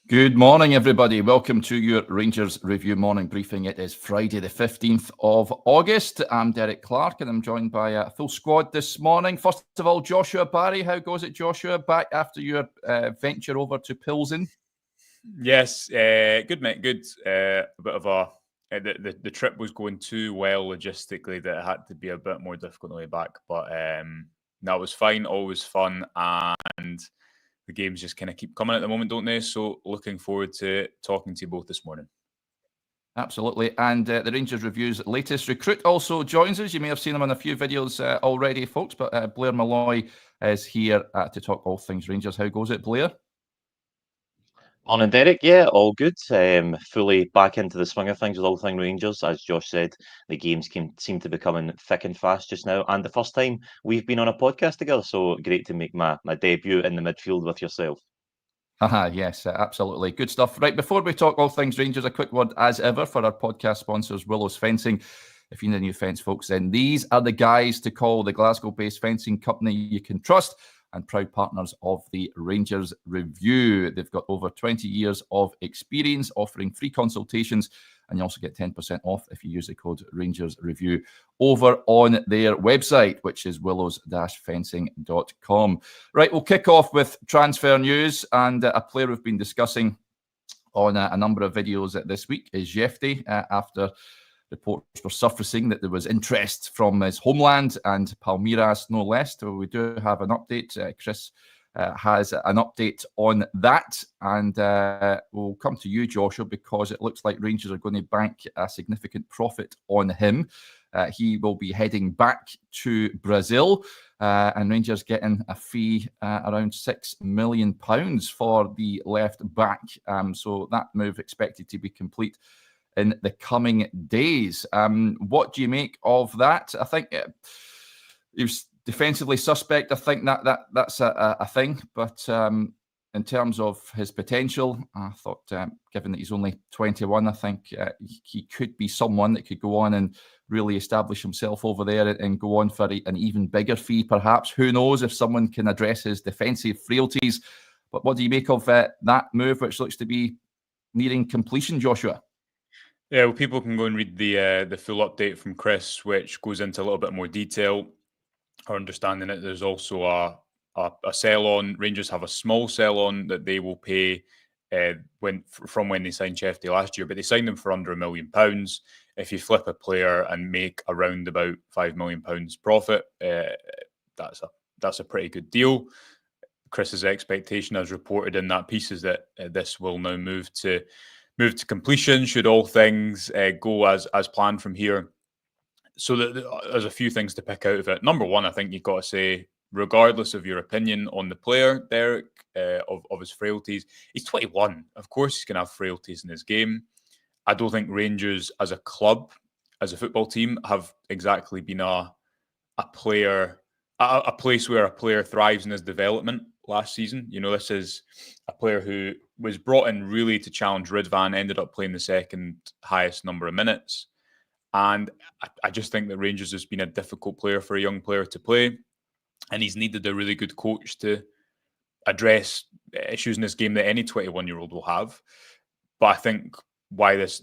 Good morning, everybody. Welcome to your Rangers Review morning briefing. It is Friday, the 15th of August. I'm Derek Clark, and I'm joined by a full squad this morning. First of all, Joshua Barry. How goes it, Joshua? Back after your venture over to Pilsen? Yes, good, mate. Good. A bit of a the trip was going too well logistically that it had to be a bit more difficult on the way back. But no, it was fine. Always fun, and the games just kind of keep coming at the moment, don't they? So looking forward to talking to you both this morning. Absolutely. And the Rangers Review's latest recruit also joins us. You may have seen him in a few videos already, folks, but Blair Malloy is here to talk all things Rangers. How goes it, Blair? Morning, Derek. Yeah, all good. Fully back into the swing of things with all things Rangers. As Josh said, the games seem to be coming thick and fast just now. And the first time we've been on a podcast together, so great to make my debut in the midfield with yourself. Yes, absolutely. Good stuff. Right, before we talk all things Rangers, a quick word, as ever, for our podcast sponsors, Willow's Fencing. If you need a new fence, folks, then these are the guys to call. The Glasgow-based fencing company you can trust and proud partners of the Rangers Review. They've got over 20 years of experience offering free consultations, and you also get 10% off if you use the code Rangers Review over on their website, which is willows-fencing.com. Right, we'll kick off with transfer news, and a player we've been discussing on a number of videos this week is Jefte, after reports were surfacing that there was interest from his homeland and Palmeiras, no less. So we do have an update. Chris has an update on that, and we'll come to you, Joshua, because it looks like Rangers are going to bank a significant profit on him. He will be heading back to Brazil, and Rangers getting a fee around £6 million for the left back. So that move expected to be complete in the coming days. What do you make of that? I think he was defensively suspect. I think that's a thing. But in terms of his potential, I thought, given that he's only 21, I think he could be someone that could go on and really establish himself over there and go on for an even bigger fee, perhaps. Who knows if someone can address his defensive frailties. But what do you make of that move, which looks to be nearing completion, Joshua? Yeah, well, people can go and read the full update from Chris, which goes into a little bit more detail. Our understanding it, there's also a sell-on. Rangers have a small sell-on that they will pay from when they signed Jefte last year, but they signed him for under £1 million. If you flip a player and make around about £5 million profit, that's a pretty good deal. Chris's expectation, as reported in that piece, is that this will now move to completion should all things go as planned from here. So there's a few things to pick out of it. Number one, I think you've got to say, regardless of your opinion on the player, Derek, of his frailties, he's 21. Of course he's going to have frailties in his game. I don't think Rangers as a club, as a football team, have exactly been a place where a player thrives in his development last season. You know, this is a player who was brought in really to challenge Ridvan, ended up playing the second highest number of minutes. And I just think that Rangers has been a difficult player for a young player to play. And he's needed a really good coach to address issues in this game that any 21-year-old will have. But I think why this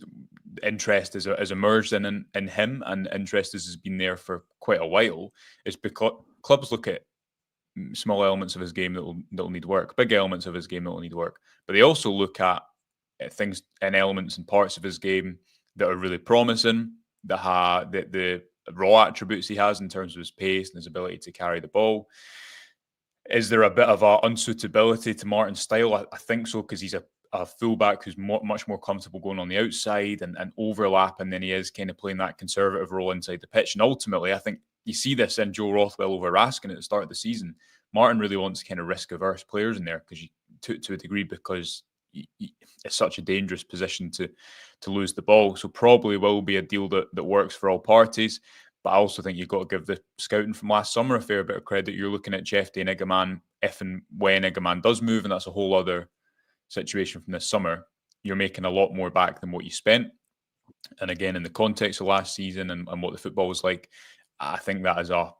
interest has emerged in him, and interest has been there for quite a while, is because clubs look at small elements of his game that will need work, big elements of his game that will need work. But they also look at things and elements and parts of his game that are really promising, the raw attributes he has in terms of his pace and his ability to carry the ball. Is there a bit of a unsuitability to Martin's style? I think so, because he's a fullback who's much more comfortable going on the outside and overlapping than he is kind of playing that conservative role inside the pitch. And ultimately, I think you see this in Joe Rothwell over Raskin at the start of the season. Martin really wants kind of risk-averse players in there to a degree, because it's such a dangerous position to lose the ball. So probably will be a deal that works for all parties. But I also think you've got to give the scouting from last summer a fair bit of credit. You're looking at Jefte and Igamane if and when Igamane does move, and that's a whole other situation from this summer. You're making a lot more back than what you spent. And again, in the context of last season and what the football was like, I think that is a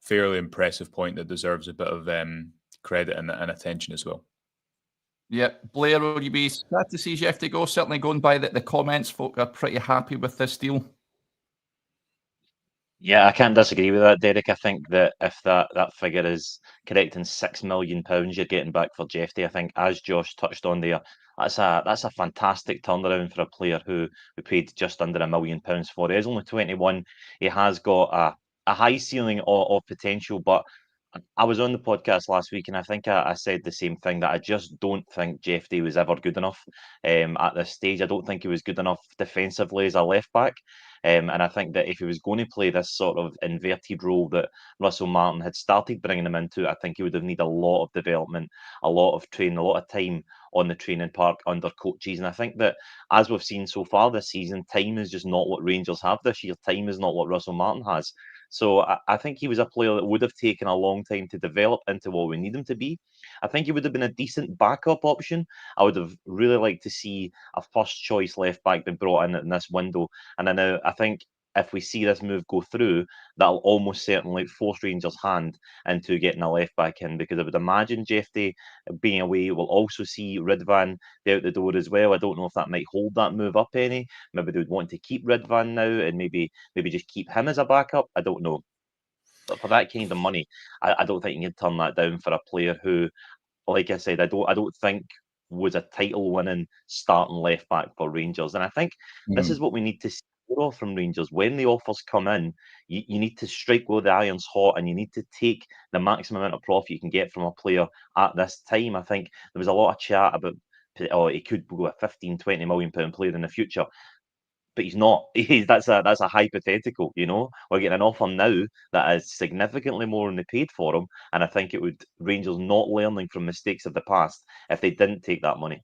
fairly impressive point that deserves a bit of credit and attention as well. Yeah, Blair, will you be sad to see Jefte go? Certainly going by the comments, folk are pretty happy with this deal. Yeah, I can't disagree with that, Derek. I think that if that figure is correct in £6 million you're getting back for Jefte, I think, as Josh touched on there, that's a fantastic turnaround for a player who we paid just under £1 million for. He is only 21. He has got a high ceiling of potential, but I was on the podcast last week and I think I said the same thing, that I just don't think Jefte was ever good enough at this stage. I don't think he was good enough defensively as a left back. And I think that if he was going to play this sort of inverted role that Russell Martin had started bringing him into, I think he would have needed a lot of development, a lot of training, a lot of time on the training park under coaches. And I think that, as we've seen so far this season, time is just not what Rangers have this year. Time is not what Russell Martin has. So I think he was a player that would have taken a long time to develop into what we need him to be. I think he would have been a decent backup option. I would have really liked to see a first choice left back been brought in this window. And I think if we see this move go through, that'll almost certainly force Rangers' hand into getting a left back in, because I would imagine Jefte being away will also see Ridvan out the door as well. I don't know if that might hold that move up any. Maybe they would want to keep Ridvan now and maybe just keep him as a backup. I don't know. But for that kind of money, I don't think you can turn that down for a player who, like I said, I don't think was a title-winning starting left back for Rangers. And I think this is what we need to see more of from Rangers. When the offers come in, you need to strike while the iron's hot, and you need to take the maximum amount of profit you can get from a player at this time. I think there was a lot of chat about, oh, he could go a 15, 20 million pound player in the future. But he's not. That's a hypothetical, you know. We're getting an offer now that is significantly more than they paid for him, and I think it would Rangers not learning from mistakes of the past if they didn't take that money.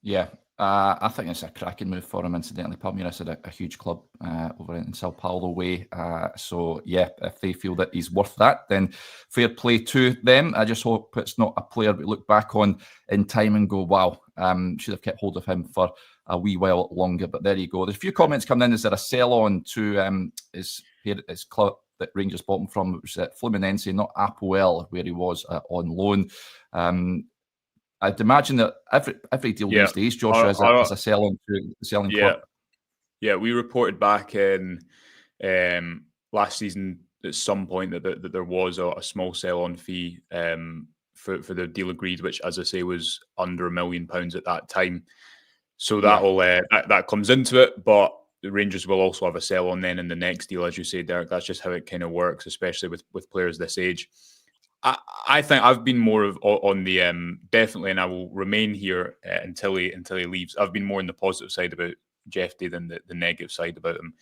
Yeah, I think it's a cracking move for him. Incidentally, Palmeiras are a huge club over in Sao Paulo way. So yeah, if they feel that he's worth that, then fair play to them. I just hope it's not a player we look back on in time and go, wow, should have kept hold of him for a wee while longer. But there you go. There's a few comments coming in. Is there a sell-on to his club that Rangers bought him from? It was at Fluminense, not Apoel, where he was on loan. I'd imagine that every deal these days, Joshua, is a selling club. Yeah, we reported back in last season at some point that there was a small sell-on fee for the deal agreed, which, as I say, was under £1 million at that time. So that comes into it, but the Rangers will also have a sell-on then in the next deal, as you say, Derek. That's just how it kind of works, especially with players this age. I think I've been more of on the definitely, and I will remain here until he leaves. I've been more on the positive side about Jefte than the negative side about him.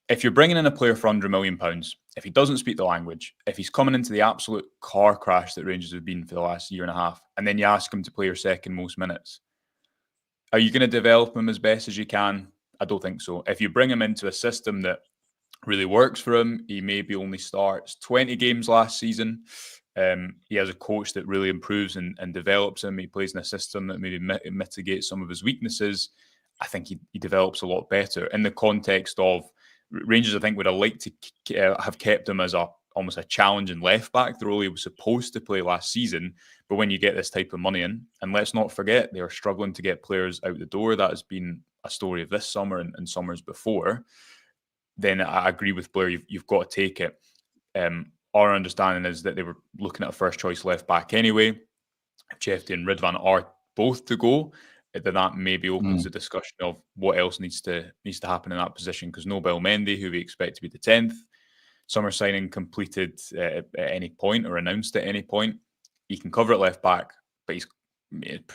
If you're bringing in a player for under £1 million, if he doesn't speak the language, if he's coming into the absolute car crash that Rangers have been for the last year and a half, and then you ask him to play your second most minutes, are you going to develop him as best as you can? I don't think so. If you bring him into a system that really works for him, he maybe only starts 20 games last season. He has a coach that really improves and develops him. He plays in a system that maybe mitigates some of his weaknesses. I think he develops a lot better in the context of Rangers. I think would have liked to have kept him as almost a challenging left back, the role he was supposed to play last season. But when you get this type of money in, and let's not forget, they are struggling to get players out the door. That has been a story of this summer and summers before. Then I agree with Blair. You've got to take it. Our understanding is that they were looking at a first choice left back anyway. If Jefte and Ridvan are both to go, then that maybe opens the discussion of what else needs to happen in that position, because no Belmendi, who we expect to be the 10th, summer signing completed at any point or announced at any point. He can cover at left back, but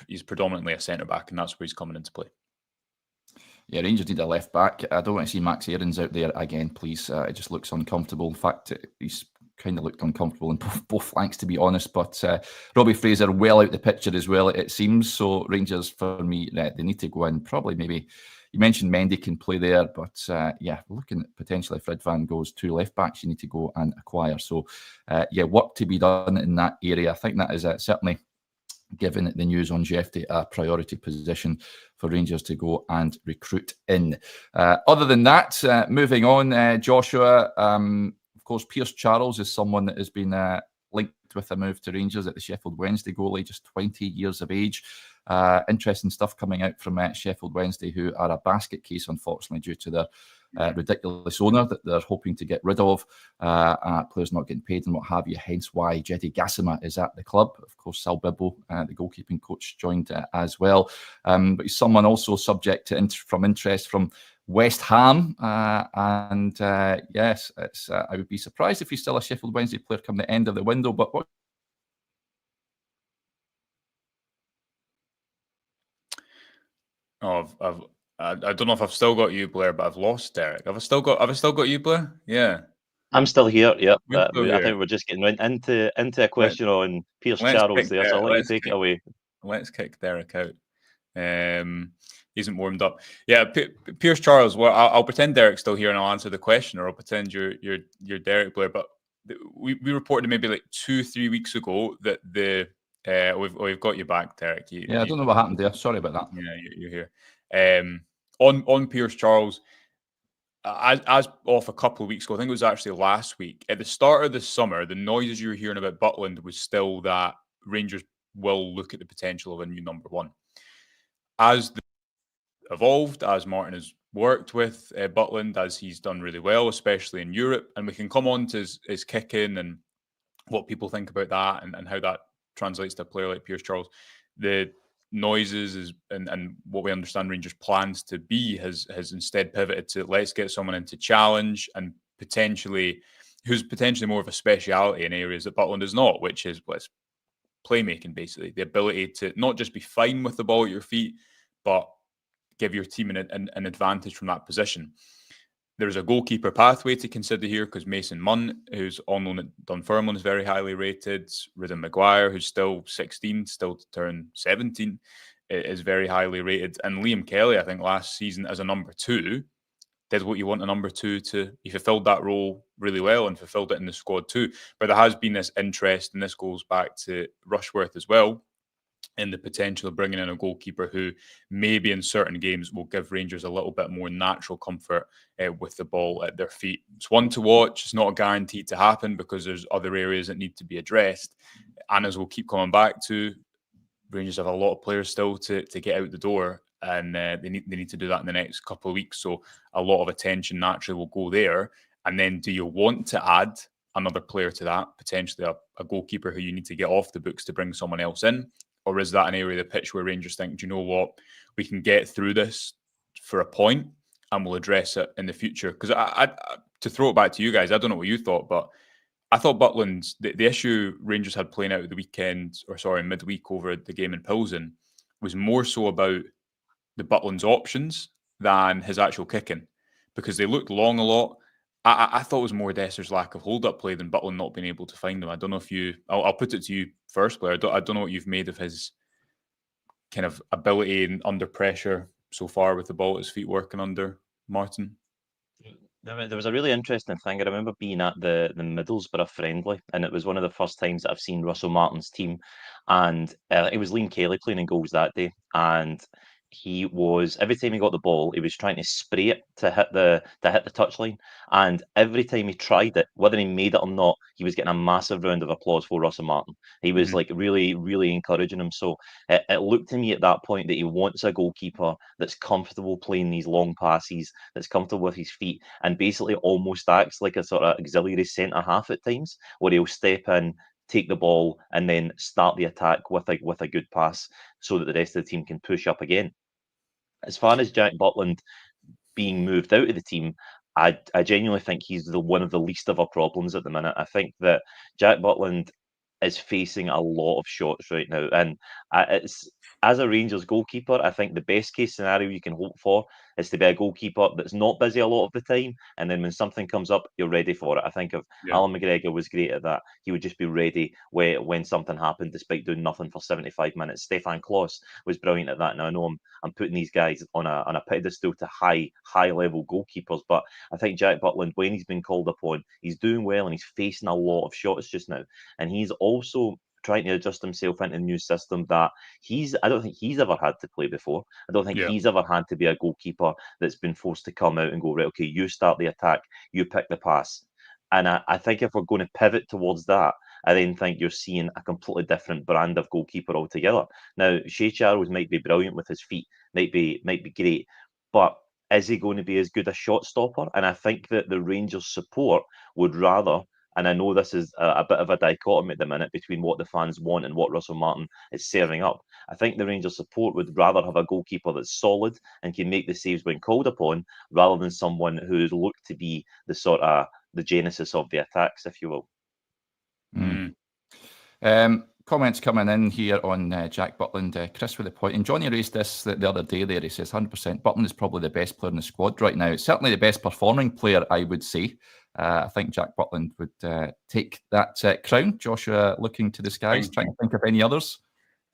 he's predominantly a centre back, and that's where he's coming into play. Yeah, Rangers need a left back. I don't want to see Max Aarons out there again, please. It just looks uncomfortable. In fact, he's kind of looked uncomfortable in both flanks, to be honest. But Robbie Fraser well out the picture as well, it seems. So Rangers, for me, they need to go in. Probably maybe, you mentioned Mendy can play there, but yeah, looking at potentially if Ridvan goes 2 left backs, you need to go and acquire. So yeah, work to be done in that area. I think that is certainly, given the news on Jefte, a priority position for Rangers to go and recruit in. Other than that, moving on, Joshua, of course, Pierce Charles is someone that has been linked linked with a move to Rangers at the Sheffield Wednesday goalie, just 20 years of age. Interesting stuff coming out from Sheffield Wednesday, who are a basket case, unfortunately, due to their ridiculous owner that they're hoping to get rid of, players not getting paid and what have you, hence why Jefte Gassama is at the club. Of course, Sal Bibbo, the goalkeeping coach, joined as well. But he's someone also subject to interest from West Ham. Yes, it's, I would be surprised if he's still a Sheffield Wednesday player come the end of the window. But what I don't know if I've still got you, Blair, but I've lost Derek. Have I still got you, Blair? Yeah. I'm still here. Yep. Still I think we're just getting into a question on Pierce Charles there, so I'll let you take it away. Let's kick Derek out. He isn't warmed up. Yeah, Pierce Charles. Well, I'll pretend Derek's still here and I'll answer the question, or I'll pretend you're Derek, Blair. But we reported maybe like 2-3 weeks ago that we've got you back, Derek. I don't know what happened there. Sorry about that. Yeah, you're here. On Pierce Charles, as off a couple of weeks ago, I think it was actually last week, at the start of the summer, the noises you were hearing about Butland was still that Rangers will look at the potential of a new number one. As the evolved, as Martin has worked with Butland, as he's done really well, especially in Europe, and we can come on to his kicking and what people think about that and how that translates to a player like Pierce Charles. The noises and what we understand Rangers' plans to be has instead pivoted to let's get someone into challenge and who's potentially more of a speciality in areas that Butland is not, which is playmaking, basically. The ability to not just be fine with the ball at your feet, but give your team an advantage from that position. There's a goalkeeper pathway to consider here because Mason Munn, who's on loan at Dunfermline, is very highly rated. Rhythm Maguire, who's still 16, still to turn 17, is very highly rated. And Liam Kelly, I think last season as a number 2, did what you want a number 2 to. He fulfilled that role really well and fulfilled it in the squad too. But there has been this interest, and this goes back to Rushworth as well, in the potential of bringing in a goalkeeper who maybe in certain games will give Rangers a little bit more natural comfort with the ball at their feet. It's one to watch. It's not guaranteed to happen because there's other areas that need to be addressed. And as we'll keep coming back to, Rangers have a lot of players still to get out the door, and they need to do that in the next couple of weeks. So a lot of attention naturally will go there. And then do you want to add another player to that, potentially a goalkeeper who you need to get off the books to bring someone else in? Or is that an area of the pitch where Rangers think, do you know what, we can get through this for a point and we'll address it in the future? Because to throw it back to you guys, I don't know what you thought, but I thought Butland's, the issue Rangers had playing out at the weekend, midweek over the game in Pilsen, was more so about the Butland's options than his actual kicking, because they looked long a lot. I thought it was more Desser's lack of hold-up play than Butland not being able to find them. I don't know if I'll put it to you first, Blair. I don't know what you've made of his kind of ability under pressure so far with the ball at his feet working under Martin. There was a really interesting thing. I remember being at the Middlesbrough friendly, and it was one of the first times that I've seen Russell Martin's team, and it was Liam Kelly playing in goals that day, and he was, every time he got the ball, he was trying to spray it to hit the touchline, and every time he tried it, whether he made it or not, he was getting a massive round of applause for Russell Martin. He was like really, really encouraging him. So it looked to me at that point that he wants a goalkeeper that's comfortable playing these long passes, that's comfortable with his feet, and basically almost acts like a sort of auxiliary centre half at times, where he'll step in, take the ball, and then start the attack with a good pass so that the rest of the team can push up again. As far as Jack Butland being moved out of the team, I genuinely think he's one of the least of our problems at the minute. I think that Jack Butland is facing a lot of shots right now, and it's, as a Rangers goalkeeper, I think the best case scenario you can hope for is to be a goalkeeper that's not busy a lot of the time, and then when something comes up, you're ready for it. I think Alan McGregor was great at that. He would just be ready when something happened, despite doing nothing for 75 minutes. Stefan Klos was brilliant at that. Now I know I'm putting these guys on a pedestal to high level goalkeepers, but I think Jack Butland, when he's been called upon, he's doing well, and he's facing a lot of shots just now, and he's also trying to adjust himself into a new system that I don't think he's ever had to play before. I don't think he's ever had to be a goalkeeper that's been forced to come out and go, right, okay, you start the attack, you pick the pass. And I think if we're going to pivot towards that, I then think you're seeing a completely different brand of goalkeeper altogether. Now, Shea Charles might be brilliant with his feet, might be great, but is he going to be as good a shot stopper? And I think that the Rangers support would rather, and I know this is a bit of a dichotomy at the minute between what the fans want and what Russell Martin is serving up. I think the Rangers support would rather have a goalkeeper that's solid and can make the saves when called upon, rather than someone who's looked to be the sort of the genesis of the attacks, if you will. Comments coming in here on Jack Butland. Chris with a point. And Johnny raised this the other day there. He says 100% Butland is probably the best player in the squad right now. It's certainly the best performing player, I would say. I think Jack Butland would take that crown. Joshua looking to the skies, trying to think of any others.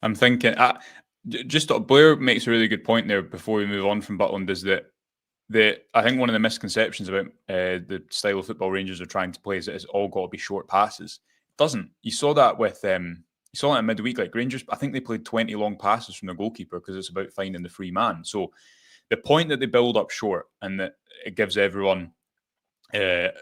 I'm thinking, Blair makes a really good point there before we move on from Butland, is that I think one of the misconceptions about the style of football Rangers are trying to play is that it's all got to be short passes. It doesn't. You saw that with you saw that in midweek, like Rangers. I think they played 20 long passes from their goalkeeper because it's about finding the free man. So the point that they build up short and that it gives everyone the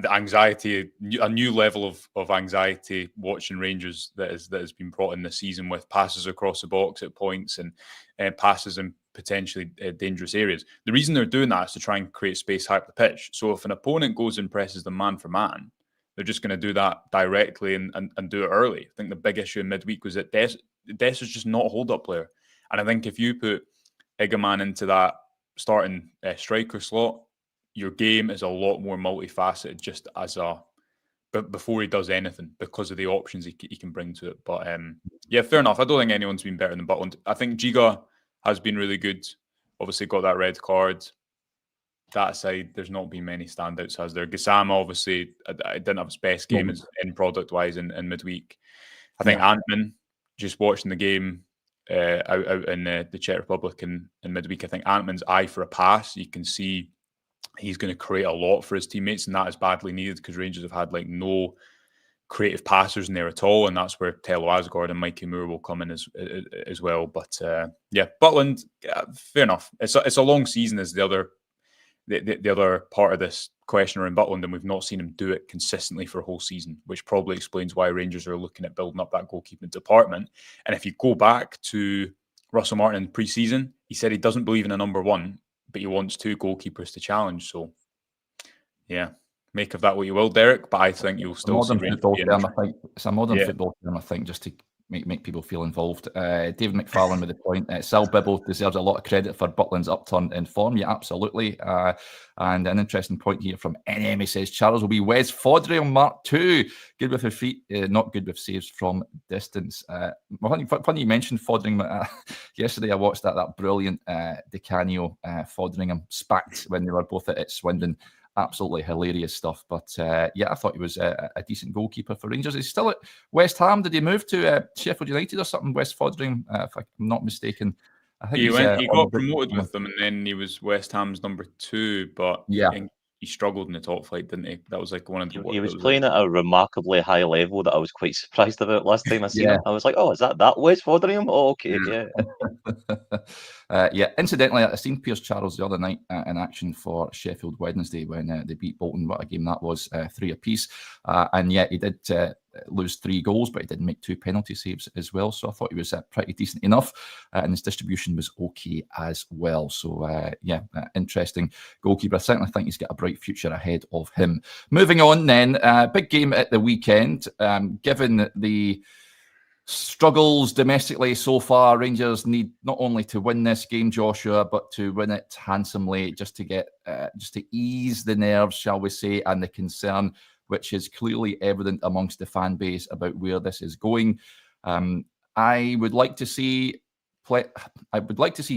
anxiety, a new level of anxiety watching Rangers that has been brought in this season with passes across the box at points and passes in potentially dangerous areas. The reason they're doing that is to try and create space high up the pitch. So if an opponent goes and presses them man for man, they're just going to do that directly and do it early. I think the big issue in midweek was that Des is just not a hold-up player. And I think if you put Igamane into that starting striker slot, your game is a lot more multifaceted just but before he does anything, because of the options he can bring to it. But yeah, fair enough. I don't think anyone's been better than Butland. I think Giga has been really good. Obviously got that red card. That aside, there's not been many standouts, has there? Gassama, obviously, I didn't have his best game in product-wise in midweek. I think Antman, just watching the game out in the Czech Republic in midweek, I think Antman's eye for a pass, you can see he's going to create a lot for his teammates, and that is badly needed because Rangers have had like no creative passers in there at all, and that's where Aasgaard and Moore will come in as well. But yeah, Butland, fair enough. It's a long season as the other part of this question around Butland, and we've not seen him do it consistently for a whole season, which probably explains why Rangers are looking at building up that goalkeeping department. And if you go back to Russell Martin in pre-season, he said he doesn't believe in a number one, but he wants two goalkeepers to challenge. So, yeah, make of that what you will, Derek. But I think you'll still see Rangers. It's a modern football term, I think, just to make people feel involved. David McFarlane with the point. Sal Bibble deserves a lot of credit for Butland's upturn in form. Yeah, absolutely. And an interesting point here from NM. He says Charles will be Wes Fodry Mark II. Good with his feet, not good with saves from distance. Funny you mentioned Foderingham. Yesterday I watched that brilliant Di Canio Foderingham spat when they were both at Swindon. Absolutely hilarious stuff. But yeah, I thought he was a decent goalkeeper for Rangers. He's still at West Ham. Did he move to Sheffield United or something? West Foderingham, if I'm not mistaken. I think he got promoted with them, and then he was West Ham's number 2. But yeah, he struggled in the top flight, didn't he? That was like one of the. He was playing at a remarkably high level that I was quite surprised about last time I seen him. I was like, oh, is that West Foderingham? Oh, okay, yeah. Yeah, incidentally, I seen Piers Charles the other night in action for Sheffield Wednesday when they beat Bolton. What a game that was, 3 apiece. And yet he did lose 3 goals, but he did make 2 penalty saves as well. So I thought he was pretty decent enough, and his distribution was okay as well. So yeah, interesting goalkeeper. I certainly think he's got a bright future ahead of him. Moving on then, big game at the weekend. Given the struggles domestically so far, Rangers need not only to win this game, Joshua, but to win it handsomely, just to get just to ease the nerves, shall we say, and the concern which is clearly evident amongst the fan base about where this is going. I would like to see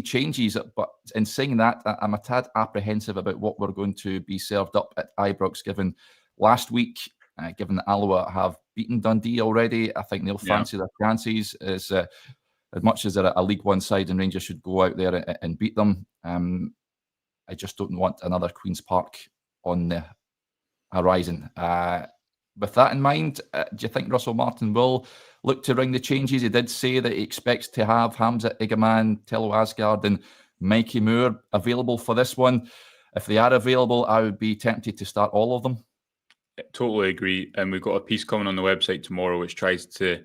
changes, but in saying that, I'm a tad apprehensive about what we're going to be served up at Ibrox, given last week. Given that Alloa have beaten Dundee already, I think they'll fancy their chances as much as they're a League One side, and Rangers should go out there and beat them. I just don't want another Queen's Park on the horizon. With that in mind, do you think Russell Martin will look to ring the changes? He did say that he expects to have Hamza Igamane, Aasgaard and Moore available for this one. If they are available, I would be tempted to start all of them. Totally agree. And we've got a piece coming on the website tomorrow which tries to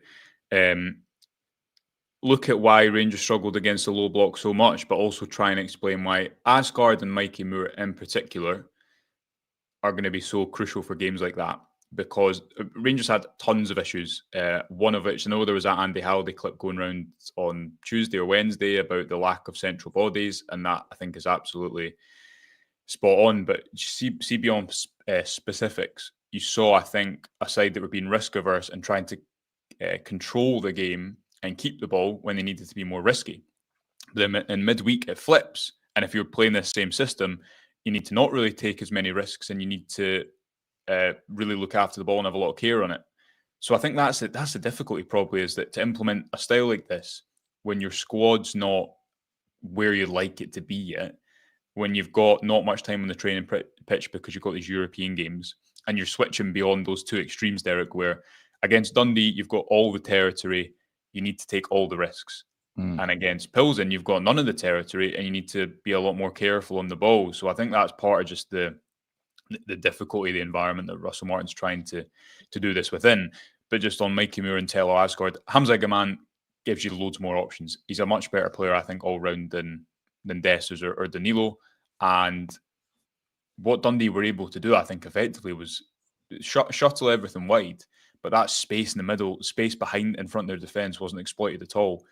look at why Rangers struggled against the low block so much, but also try and explain why Aasgaard and Mikey Moore in particular are going to be so crucial for games like that. Because Rangers had tons of issues. One of which, I know there was that Andy Halliday clip going around on Tuesday or Wednesday about the lack of central bodies, and that I think is absolutely spot on. But see beyond specifics, you saw, I think, a side that were being risk averse and trying to control the game and keep the ball when they needed to be more risky. Then in midweek, it flips, and if you're playing this same system, you need to not really take as many risks, and you need to really look after the ball and have a lot of care on it. So I think that's the difficulty probably, is that to implement a style like this when your squad's not where you'd like it to be yet, when you've got not much time on the training pitch because you've got these European games, and you're switching beyond those two extremes, Derek, where against Dundee, you've got all the territory, you need to take all the risks. And against Pilsen, you've got none of the territory and you need to be a lot more careful on the ball. So I think that's part of just the difficulty, the environment that Russell Martin's trying to do this within. But just on Mikey Moore and Tello Aasgaard, Hamza Igamane gives you loads more options. He's a much better player, I think, all round than Dessers or Danilo. And what Dundee were able to do, I think, effectively was shuttle everything wide. But that space in the middle, space behind in front of their defence wasn't exploited at all.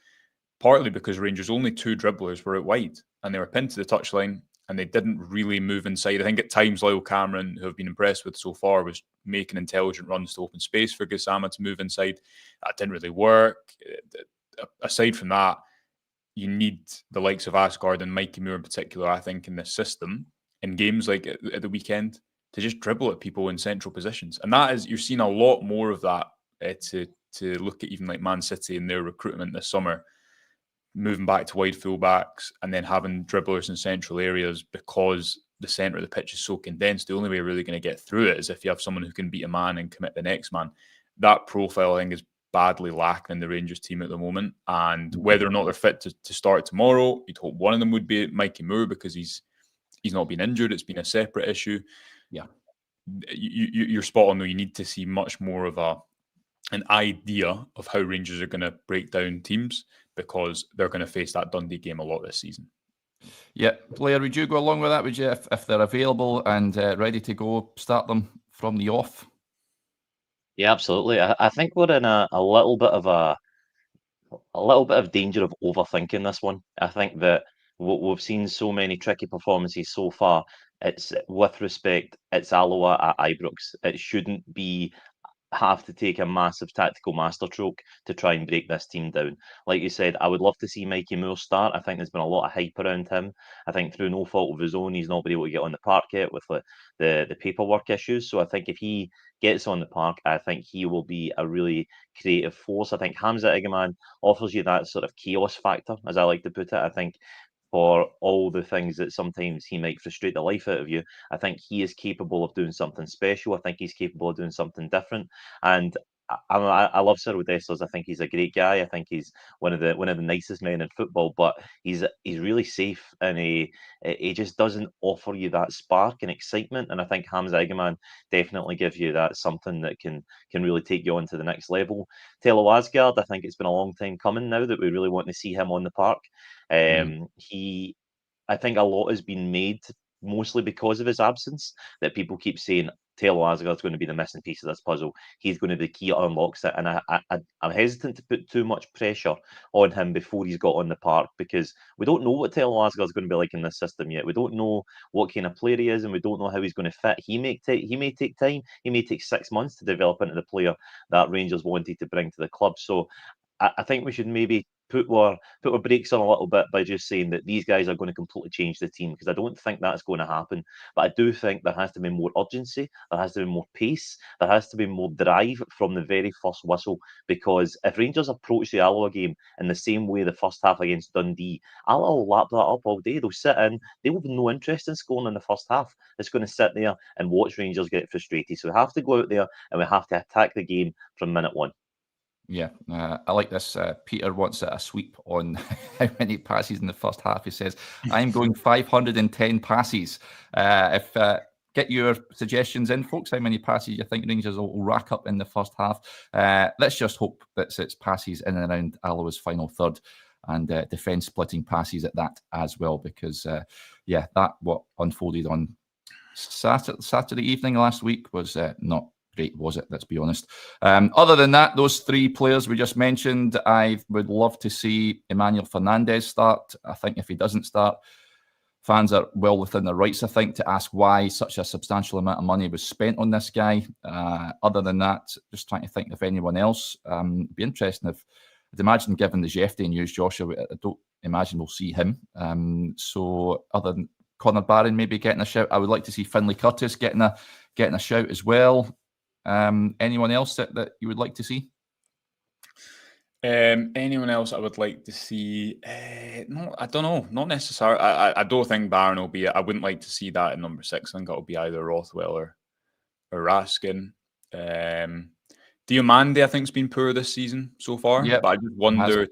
Partly because Rangers' only two dribblers were out wide and they were pinned to the touchline and they didn't really move inside. I think at times Lyle Cameron, who I've been impressed with so far, was making intelligent runs to open space for Gassama to move inside. That didn't really work. Aside from that, you need the likes of Aasgaard and Mikey Moore in particular, I think, in this system, in games like at the weekend, to just dribble at people in central positions. And that is, you're seeing a lot more of that to look at even like Man City and their recruitment this summer, moving back to wide fullbacks and then having dribblers in central areas, because the centre of the pitch is so condensed. The only way you're really going to get through it is if you have someone who can beat a man and commit the next man. That profile, I think, is badly lacking in the Rangers team at the moment. And whether or not they're fit to start tomorrow, you'd hope one of them would be Mikey Moore, because he's not been injured. It's been a separate issue. Yeah, you're spot on though. You need to see much more of an idea of how Rangers are going to break down teams, because they're going to face that Dundee game a lot this season. Yeah, Blair, would you go along with that? Would you, if they're available and ready to go, start them from the off? Yeah, absolutely. I think we're in a little bit of danger of overthinking this one. I think that we've seen so many tricky performances so far. It's, with respect, it's Alloa at Ibrox. It shouldn't have to take a massive tactical masterstroke to try and break this team down. Like you said, I would love to see Mikey Moore start. I think there's been a lot of hype around him. I think through no fault of his own, he's not been able to get on the park yet with the paperwork issues. So I think if he gets on the park, I think he will be a really creative force. I think Hamza Igamane offers you that sort of chaos factor, as I like to put it. I think for all the things that sometimes he might frustrate the life out of you, I think he is capable of doing something special. I think he's capable of doing something different. And I love Cyril Dessers. I think he's a great guy. I think he's one of the nicest men in football. But he's really safe, and he just doesn't offer you that spark and excitement. And I think Hamza Igamane definitely gives you that something that can really take you on to the next level. Tello Aasgaard, I think it's been a long time coming now that we really want to see him on the park. I think a lot has been made mostly because of his absence, that people keep saying Tello Aasgaard's going to be the missing piece of this puzzle. He's going to be the key that unlocks it. And I'm hesitant to put too much pressure on him before he's got on the park, because we don't know what Tello Aasgaard's going to be like in this system yet. We don't know what kind of player he is, and we don't know how he's going to fit. He may take time. He may take 6 months to develop into the player that Rangers wanted to bring to the club. So I think we should maybe put our brakes on a little bit by just saying that these guys are going to completely change the team, because I don't think that's going to happen. But I do think there has to be more urgency, there has to be more pace, there has to be more drive from the very first whistle, because if Rangers approach the Alloa game in the same way the first half against Dundee, Alloa will lap that up all day. They'll sit in, they will have no interest in scoring in the first half. It's going to sit there and watch Rangers get frustrated. So we have to go out there and we have to attack the game from minute one. Yeah, I like this. Peter wants a sweep on how many passes in the first half. He says, I'm going 510 passes. If Get your suggestions in, folks. How many passes you think Rangers will rack up in the first half? Let's just hope that it's passes in and around Alloa's final third and defence splitting passes at that as well, because, that what unfolded on Saturday evening last week was not great, was it? Let's be honest. Other than that, those three players we just mentioned, I would love to see Emmanuel Fernandez start. I think if he doesn't start, fans are well within their rights, I think, to ask why such a substantial amount of money was spent on this guy. Other than that, just trying to think of anyone else. It'd be interesting if, I'd imagine, given the Jefte news, Joshua, I don't imagine we'll see him. So other than Connor Barron maybe getting a shout, I would like to see Finlay Curtis getting a shout as well. Anyone else that you would like to see? Anyone else I would like to see? No, I don't know. Not necessarily. I don't think Barron will be. I wouldn't like to see that at number 6. I think it'll be either Rothwell or Raskin. Diomande, I think, has been poor this season so far. Yep. But I just wonder.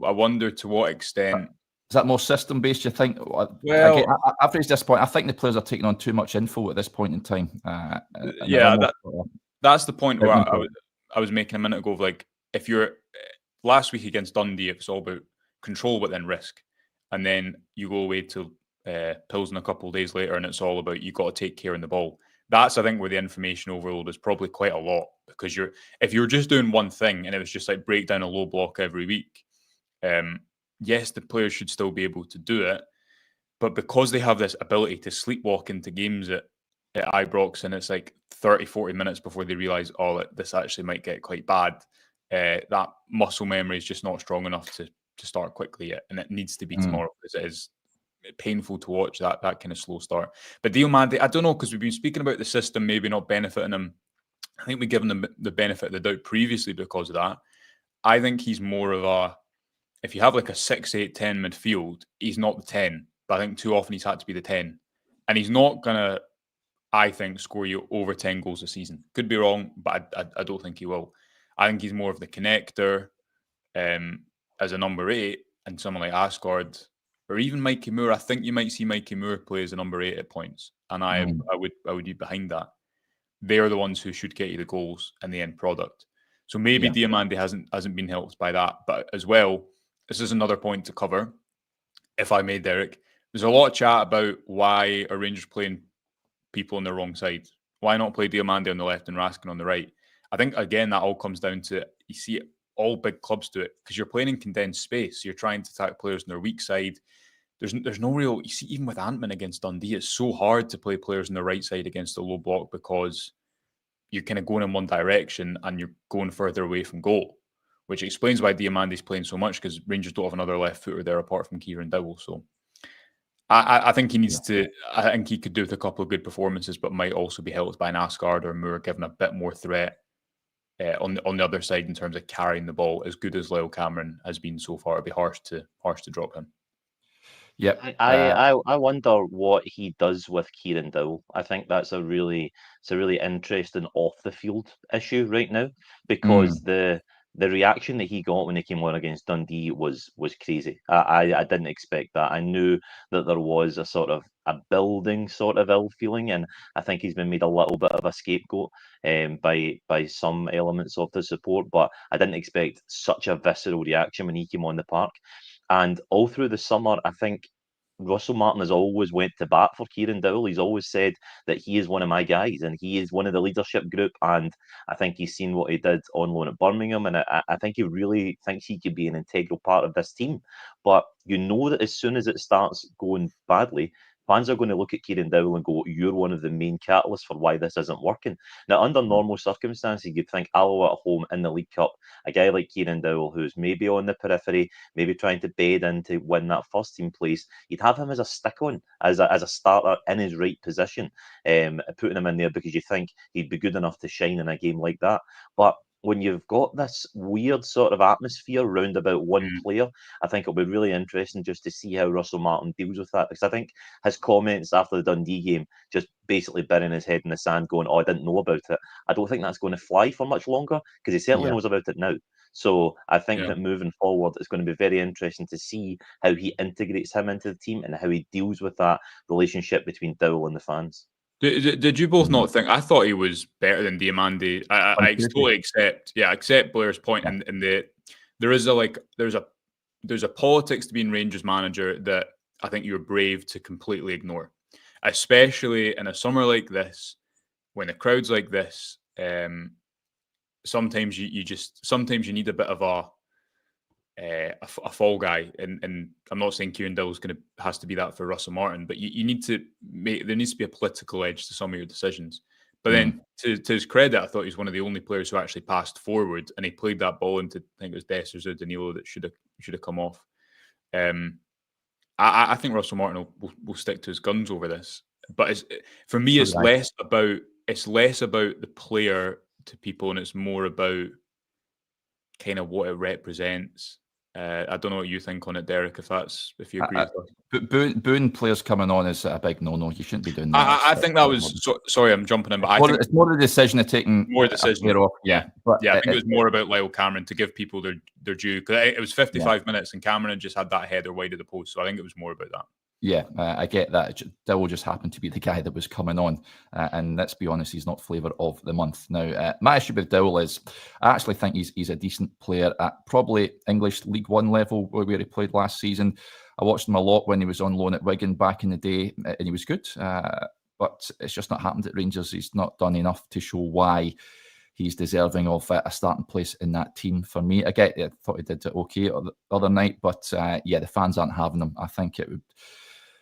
I wonder to what extent. Is that more system based? You think? Well, again, I've raised this point. I think the players are taking on too much info at this point in time. That's the point where I was making a minute ago. Of like, if you're last week against Dundee, it was all about control but then risk, and then you go away to Pilsen a couple of days later, and it's all about you got to take care of the ball. That's, I think, where the information overload is probably quite a lot, because if you're just doing one thing and it was just like break down a low block every week, yes, the players should still be able to do it, but because they have this ability to sleepwalk into games at Ibrox, and it's like 30-40 minutes before they realise, this actually might get quite bad, that muscle memory is just not strong enough to start quickly yet, and it needs to be tomorrow, because it is painful to watch that kind of slow start. But Diomande, I don't know, because we've been speaking about the system maybe not benefiting him. I think we've given him the benefit of the doubt previously because of that. I think he's more of if you have like a 6, 8, 10 midfield, he's not the 10. But I think too often he's had to be the 10. And he's not going to, I think, score you over 10 goals a season. Could be wrong, but I don't think he will. I think he's more of the connector as a number 8, and someone like Aasgaard or even Mikey Moore. I think you might see Mikey Moore play as a number 8 at points, and I would be behind that. They are the ones who should get you the goals and the end product. So maybe Diomande hasn't been helped by that, but as well, this is another point to cover, if I may, Derek. There's a lot of chat about why are Rangers playing people on the wrong side. Why not play Diomande on the left and Raskin on the right? I think, again, that all comes down to, you see all big clubs do it, because you're playing in condensed space. You're trying to attack players on their weak side. There's no real, you see, even with Antman against Dundee, it's so hard to play players on the right side against a low block, because you're kind of going in one direction and you're going further away from goal, which explains why Diamande's playing so much, because Rangers don't have another left footer there apart from Kieran Dowell. So I think he needs to, I think he could do with a couple of good performances, but might also be helped by an Aasgaard or Moore, given a bit more threat on the other side in terms of carrying the ball. As good as Lyle Cameron has been so far, it'd be harsh to drop him. Yep. I wonder what he does with Kieran Dowell. I think that's a really interesting off the field issue right now, because the reaction that he got when he came on against Dundee was crazy. I didn't expect that. I knew that there was a building sort of ill feeling, and I think he's been made a little bit of a scapegoat by some elements of the support, but I didn't expect such a visceral reaction when he came on the park. And all through the summer, I think Russell Martin has always went to bat for Kieran Dowell. He's always said that he is one of my guys and he is one of the leadership group. And I think he's seen what he did on loan at Birmingham. And I think he really thinks he could be an integral part of this team. But you know that as soon as it starts going badly, fans are going to look at Kieran Dowell and go, you're one of the main catalysts for why this isn't working. Now, under normal circumstances, you'd think Alloa at home in the League Cup, a guy like Kieran Dowell, who's maybe on the periphery, maybe trying to bed in to win that first team place, you'd have him as a stick-on, as a starter in his right position, putting him in there because you think he'd be good enough to shine in a game like that. But when you've got this weird sort of atmosphere round about one player, I think it'll be really interesting just to see how Russell Martin deals with that. Because I think his comments after the Dundee game, just basically burying his head in the sand going, I didn't know about it. I don't think that's going to fly for much longer, because he certainly knows about it now. So I think that moving forward, it's going to be very interesting to see how he integrates him into the team and how he deals with that relationship between Dowell and the fans. Did you both not think? I thought he was better than Diamande. I totally accept Blair's point, and there's a politics to being Rangers manager that I think you're brave to completely ignore, especially in a summer like this, when the crowd's like this. Sometimes you need a bit of a fall guy, and I'm not saying Kieran Dowell has to be that for Russell Martin, but you need to there needs to be a political edge to some of your decisions. But then to his credit, I thought he was one of the only players who actually passed forward, and he played that ball into, I think it was Dessers or Danilo that should have come off. I think Russell Martin will stick to his guns over this, but for me it's less about the player to people, and it's more about kind of what it represents. I don't know what you think on it, Derek, if you agree with that. Booing players coming on is a big no-no. You shouldn't be doing that. I think that was... sorry, I'm jumping in, but I think... It's more the decision of taking... More decision. Off. Yeah. But I think it was more about Lyle Cameron to give people their due. Because it was 55 minutes and Cameron had just had that header wide of the post. So I think it was more about that. Yeah, I get that. Dowell just happened to be the guy that was coming on. And let's be honest, he's not flavour of the month. Now, my issue with Dowell is I actually think he's a decent player at probably English League One level where he played last season. I watched him a lot when he was on loan at Wigan back in the day, and he was good. But it's just not happened at Rangers. He's not done enough to show why he's deserving of a starting place in that team for me. I thought he did it okay the other night, but the fans aren't having him. I think it would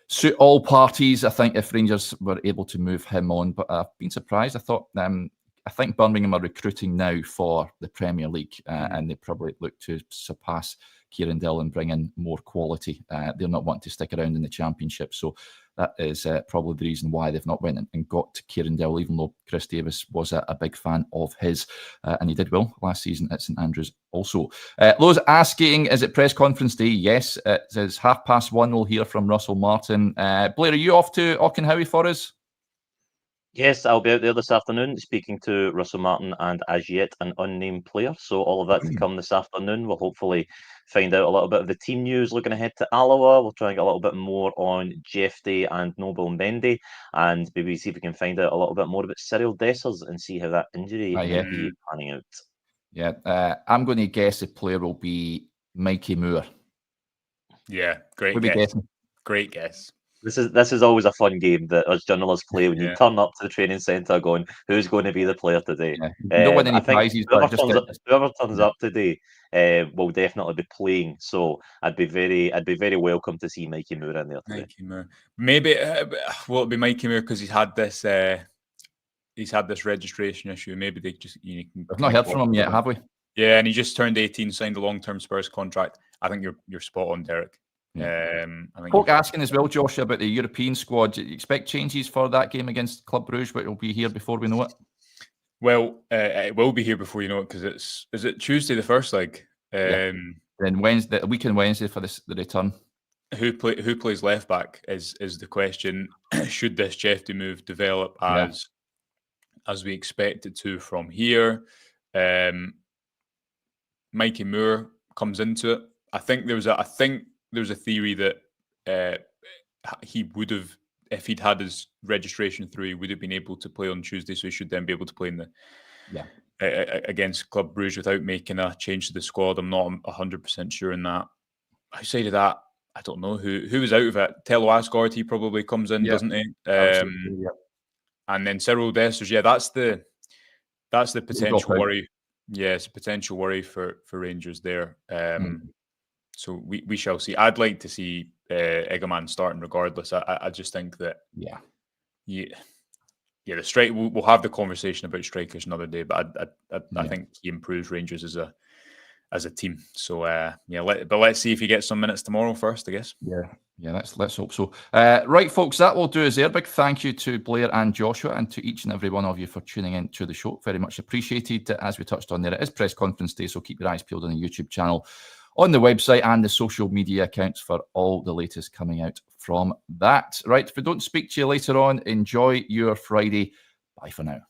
suit all parties, I think, if Rangers were able to move him on. But I've been surprised. I think Birmingham are recruiting now for the Premier League, and they probably look to surpass Kieran Dowell and bring in more quality. They're not wanting to stick around in the Championship, so that is probably the reason why they've not went and got Kieran Dowell, even though Chris Davis was a big fan of his, and he did well last season at St Andrews also. Lowe's asking, is it press conference day? Yes, it is 1:30. We'll hear from Russell Martin. Blair, are you off to Auchenhowie for us? Yes, I'll be out there this afternoon speaking to Russell Martin and as yet an unnamed player. So all of that to come this afternoon. We'll hopefully find out a little bit of the team news looking ahead to Alloa. We'll try and get a little bit more on Jefte and Noble Mendy, and maybe see if we can find out a little bit more about Cyril Dessers and see how that injury might be panning out. Yeah, I'm going to guess the player will be Mikey Moore. Yeah, great guess. Great guess. This is always a fun game that us journalists play when you turn up to the training centre going, who's going to be the player today? You don't win any prizes, whoever turns up today will definitely be playing. So I'd be very welcome to see Mikey Moore in there today. Mikey Moore. Maybe will it be Mikey Moore because he's had this registration issue? Maybe they just we've not heard from him yet, have we? Yeah, and he just turned 18, signed a long-term Spurs contract. I think you're spot on, Derek. Folk asking as well, Josh, about the European squad. Do you expect changes for that game against Club Brugge, but it'll be here before we know it? Well, it will be here before you know it, because is it Tuesday the first leg? Then Wednesday, a weekend Wednesday for the return. Who plays left back is the question. Should this Jefte move develop as we expect it to from here? Mikey Moore comes into it. I think there's a theory that he would have, if he'd had his registration through, he would have been able to play on Tuesday, so he should then be able to play in against Club Brugge without making a change to the squad. I'm not 100% sure in that. Outside of that, I don't know who was out of it. Tello Aasgaard, he probably comes in, doesn't he? And then Cyril Dessers, that's the potential worry. Yeah, it's a potential worry for Rangers there. So we shall see. I'd like to see Igamane starting regardless. I just think that the strike. We'll have the conversation about strikers another day, but I think he improves Rangers as a team. So but let's see if he gets some minutes tomorrow first, I guess. Yeah, let's hope so. Right, folks, that will do us there. Big thank you to Blair and Joshua, and to each and every one of you for tuning in to the show. Very much appreciated. As we touched on there, it is press conference day, so keep your eyes peeled on the YouTube channel, on the website, and the social media accounts for all the latest coming out from that. Right, if we don't speak to you later on, enjoy your Friday. Bye for now.